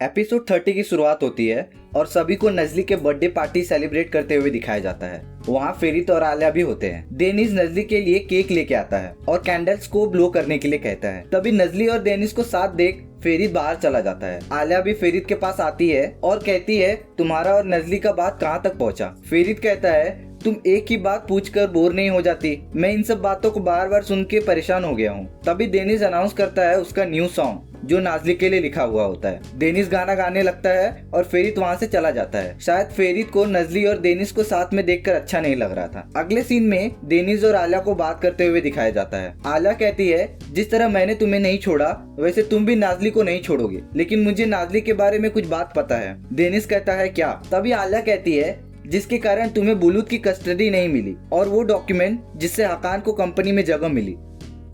Episode 30 की शुरुआत होती है और सभी को नजली के बर्थडे पार्टी सेलिब्रेट करते हुए दिखाया जाता है। वहाँ फेरित और आलिया भी होते हैं। डेनिस नजली के लिए केक लेके आता है और कैंडल्स को ब्लो करने के लिए कहता है। तभी नजली और डेनिस को साथ देख फेरित बाहर चला जाता है। आलिया भी फेरित के पास आती है और कहती है, तुम्हारा और नजली का बात कहाँ तक पहुँचा। फेरित कहता है, तुम एक ही बात पूछकर बोर नहीं हो जाती। मैं इन सब बातों को बार बार सुन के परेशान हो गया हूँ। तभी डेनिस अनाउंस करता है उसका न्यू सॉन्ग जो नाजली के लिए लिखा हुआ होता है। डेनिस गाना गाने लगता है और फेरित वहाँ से चला जाता है। शायद फेरित को नजली और डेनिस को साथ में देखकर अच्छा नहीं लग रहा था। अगले सीन में डेनिस और आलिया को बात करते हुए दिखाया जाता है। आलिया कहती है, जिस तरह मैंने तुम्हें नहीं छोड़ा वैसे तुम भी नाजली को नहीं छोड़ोगे, लेकिन मुझे नाजली के बारे में कुछ बात पता है। डेनिस कहता है, क्या? तभी आलिया कहती है, जिसके कारण तुम्हें बुलूद की कस्टडी नहीं मिली और वो डॉक्यूमेंट जिससे हकान को कंपनी में जगह मिली,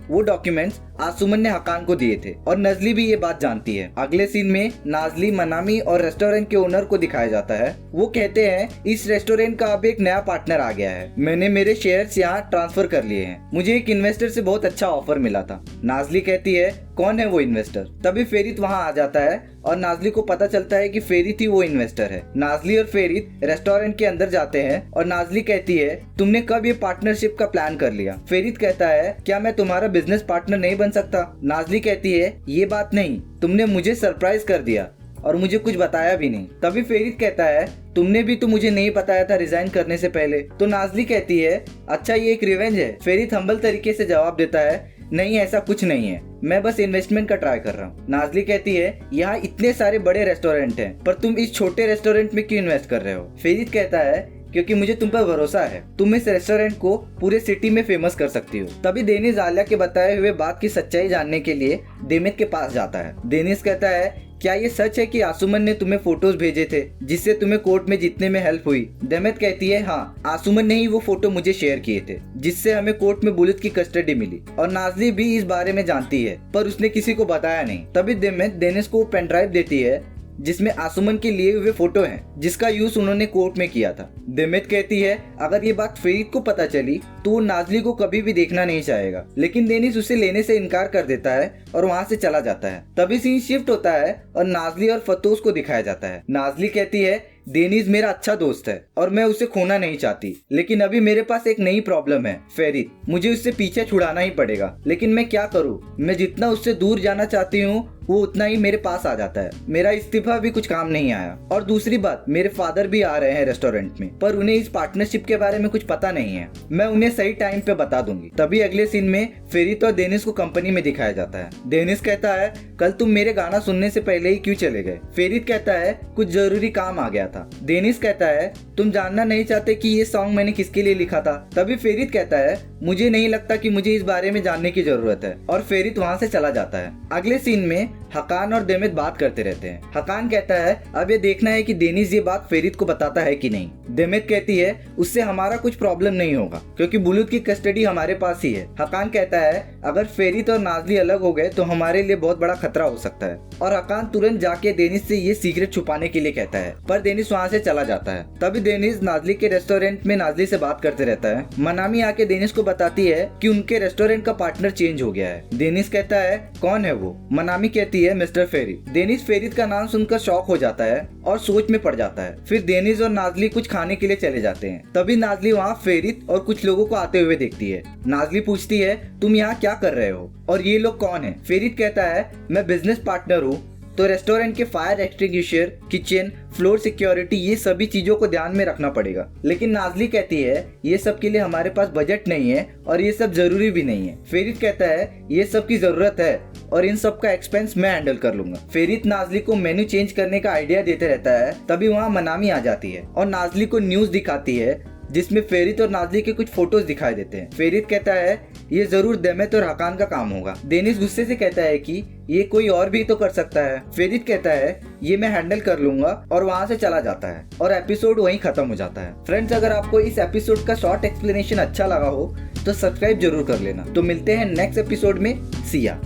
वो डॉक्यूमेंट्स आसुमन ने हकान को दिए थे और नजली भी ये बात जानती है। अगले सीन में नाजली, मनामी और रेस्टोरेंट के ओनर को दिखाया जाता है। वो कहते हैं, इस रेस्टोरेंट का अब एक नया पार्टनर आ गया है। मैंने मेरे शेयर्स यहाँ ट्रांसफर कर लिए हैं। मुझे एक इन्वेस्टर से बहुत अच्छा ऑफर मिला था। नाजली कहती है, कौन है वो इन्वेस्टर? तभी फेरित वहाँ आ जाता है और नाजली को पता चलता है कि फेरित ही वो इन्वेस्टर है। नाजली और फेरित रेस्टोरेंट के अंदर जाते हैं और नाजली कहती है, तुमने कब ये पार्टनरशिप का प्लान कर लिया? फेरित कहता है, क्या मैं तुम्हारा बिजनेस पार्टनर नहीं बन सकता? नाजली कहती है, ये बात नहीं, तुमने मुझे सरप्राइज कर दिया और मुझे कुछ बताया भी नहीं। तभी फेरित कहता है, तुमने भी तो मुझे नहीं बताया था रिजाइन करने से पहले। तो नाजली कहती है, अच्छा ये एक रिवेंज है। फेरित हम्बल तरीके से जवाब देता है, नहीं ऐसा कुछ नहीं है, मैं बस इन्वेस्टमेंट का ट्राई कर रहा हूँ। नाजली कहती है, यहाँ इतने सारे बड़े रेस्टोरेंट हैं पर तुम इस छोटे रेस्टोरेंट में क्यों इन्वेस्ट कर रहे हो? फेरित कहता है, क्योंकि मुझे तुम पर भरोसा है, तुम इस रेस्टोरेंट को पूरे सिटी में फेमस कर सकती हो। तभी डेनिस आलिया के बताए हुए बात की सच्चाई जानने के लिए डेमित के पास जाता है। डेनिस कहता है, क्या ये सच है कि आसुमन ने तुम्हें फोटोज भेजे थे जिससे तुम्हें कोर्ट में जीतने में हेल्प हुई? डेमित कहती है, हाँ, आसुमन ने ही वो फोटो मुझे शेयर किए थे जिससे हमें कोर्ट में बुलेट की कस्टडी मिली और नाजली भी इस बारे में जानती है पर उसने किसी को बताया नहीं। तभी डेमित डेनिस को पेन ड्राइव देती है जिसमें आसुमन के लिए हुए फोटो हैं जिसका यूज उन्होंने कोर्ट में किया था। डेमित कहती है, अगर ये बात फेरित को पता चली तो वो नाजली को कभी भी देखना नहीं चाहेगा, लेकिन डेनिस उसे लेने से इनकार कर देता है और वहाँ से चला जाता है। तभी सीन शिफ्ट होता है और नाजली और फतोस को दिखाया जाता है। नाजली कहती है, डेनिस मेरा अच्छा दोस्त है और मैं उसे खोना नहीं चाहती, लेकिन अभी मेरे पास एक नई प्रॉब्लम है फेरित, मुझे उससे पीछे छुड़ाना ही पड़ेगा, लेकिन मैं क्या करूँ? मैं जितना उससे दूर जाना चाहती हूँ वो उतना ही मेरे पास आ जाता है। मेरा इस्तीफा भी कुछ काम नहीं आया और दूसरी बात, मेरे फादर भी आ रहे हैं रेस्टोरेंट में पर उन्हें इस पार्टनरशिप के बारे में कुछ पता नहीं है। मैं उन्हें सही टाइम पे बता दूंगी। तभी अगले सीन में फेरित और डेनिस को कंपनी में दिखाया जाता है। डेनिस कहता है, कल तुम मेरे गाना सुनने से पहले ही क्यों चले गए? फेरित कहता है, कुछ जरूरी काम आ गया था। डेनिस कहता है, तुम जानना नहीं चाहते कि ये सॉन्ग मैंने किसके लिए लिखा था? तभी फेरित कहता है, मुझे नहीं लगता कि मुझे इस बारे में जानने की जरूरत है और फेरित वहाँ से चला जाता है। अगले सीन में हकान और डेमित बात करते रहते हैं। हकान कहता है, अब ये देखना है कि डेनिस ये बात फेरित को बताता है कि नहीं। डेमित कहती है, उससे हमारा कुछ प्रॉब्लम नहीं होगा क्योंकि बुलूद की कस्टडी हमारे पास ही है। हकान कहता है, अगर फेरित और नाजली अलग हो गए तो हमारे लिए बहुत बड़ा खतरा हो सकता है और हकान तुरंत जाके डेनिस से ये सीक्रेट छुपाने के लिए कहता है पर डेनिस वहाँ से चला जाता है। तभी डेनिस नाजली के रेस्टोरेंट में नाजली से बात करते रहता है। मनामी आके डेनिस को बताती है कि उनके रेस्टोरेंट का पार्टनर चेंज हो गया है। डेनिस कहता है, कौन है वो? मनामी कहती है, मिस्टर फेरित। डेनिस फेरित का नाम सुनकर शॉक हो जाता है और सोच में पड़ जाता है। फिर डेनिस और नाजली कुछ खाने के लिए चले जाते हैं। तभी नाजली वहाँ फेरित और कुछ लोगों को आते हुए देखती है। नाजली पूछती है, तुम यहाँ क्या कर रहे हो और ये लोग कौन है? फेरित कहता है, मैं बिजनेस पार्टनर हूँ तो रेस्टोरेंट के fire extinguisher, kitchen, floor security, ये सभी चीजों को ध्यान में रखना पड़ेगा। लेकिन नाजली कहती है, ये सब के लिए हमारे पास बजट नहीं है और ये सब जरूरी भी नहीं है। फेरित कहता है, ये सब की जरूरत है और इन सब का एक्सपेंस मैं हैंडल कर लूंगा। फेरित नाजली को मेन्यू चेंज करने का आइडिया देते रहता है। तभी वहाँ मनामी आ जाती है और नाजली को न्यूज दिखाती है जिसमें फेरित और नाजली के कुछ फोटोज दिखाई देते हैं। फेरित कहता है, ये जरूर डेमित और हकान का काम होगा। डेनिस गुस्से से कहता है कि ये कोई और भी तो कर सकता है। फेरित कहता है, ये मैं हैंडल कर लूंगा और वहाँ से चला जाता है और एपिसोड वहीं खत्म हो जाता है। फ्रेंड्स, अगर आपको इस एपिसोड का शॉर्ट एक्सप्लेनेशन अच्छा लगा हो तो सब्सक्राइब जरूर कर लेना। तो मिलते हैं नेक्स्ट एपिसोड में। सी या।